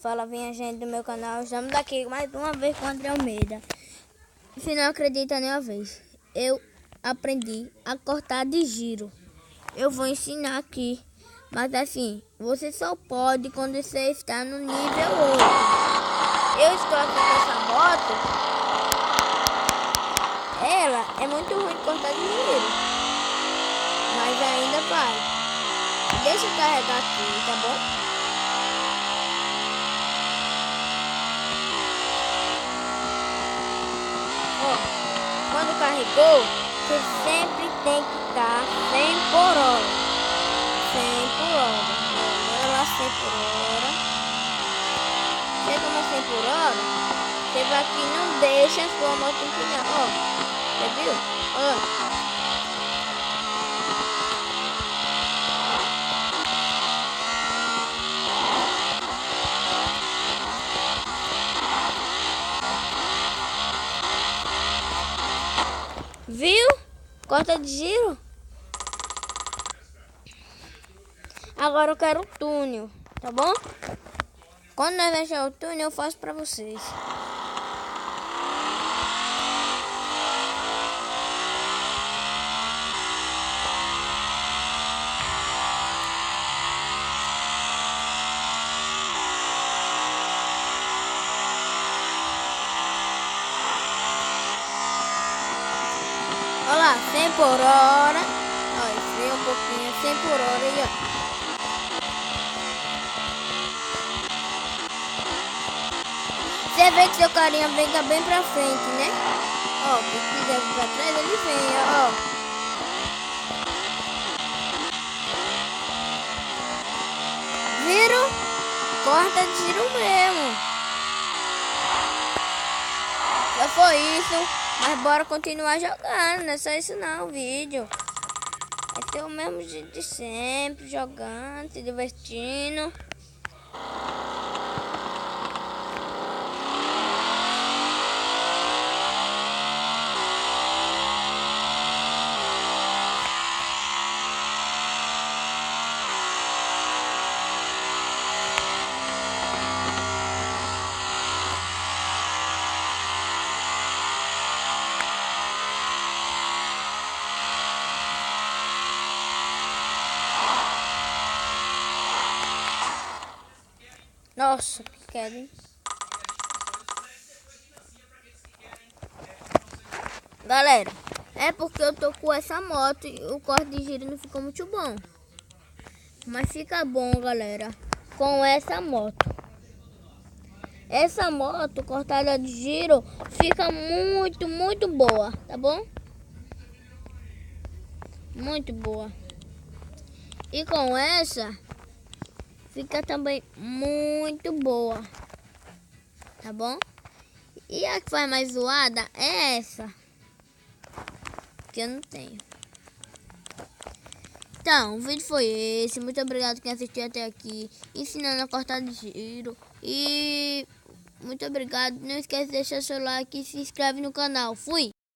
Fala bem, gente do meu canal. Estamos aqui mais uma vez com o André Almeida. Se não acredita nenhuma vez, eu aprendi a cortar de giro. Eu vou ensinar aqui, mas assim, você só pode quando você está no nível 8. Eu estou aqui com essa moto. Ela é muito ruim de cortar de giro, mas ainda vai. Deixa eu carregar aqui, tá bom? Quando carregou, você sempre tem que estar 100 por hora. 100 por hora. Agora lá 100 por hora. Você toma 100 por hora, você vai aqui e não deixa a sua moto empinar. Ó, você viu? Ó. Viu? Corta de giro. Agora eu quero o túnel, tá bom? Quando nós achar o túnel, eu faço pra vocês. Olha lá, 100 por hora. Olha, esfria um pouquinho, 100 por hora aí, ó. Você vê que seu carinha vem bem pra frente, né? Ó, se quiser vir pra trás, ele vem, ó. Viram? Corta de giro mesmo. Já foi isso. Mas bora continuar jogando, não é só isso não, o vídeo. É ter o mesmo jeito de sempre, jogando, se divertindo. Nossa, que queda, hein? Galera, é porque eu tô com essa moto e o corte de giro não ficou muito bom. Mas fica bom, galera, com essa moto. Essa moto cortada de giro fica muito boa, tá bom? Muito boa. E com essa fica também muito boa, tá bom? E a que faz mais zoada é essa, que eu não tenho. Então, o vídeo foi esse. Muito obrigado quem assistiu até aqui, ensinando a cortar de giro. E muito obrigado. Não esquece de deixar seu like e se inscreve no canal. Fui!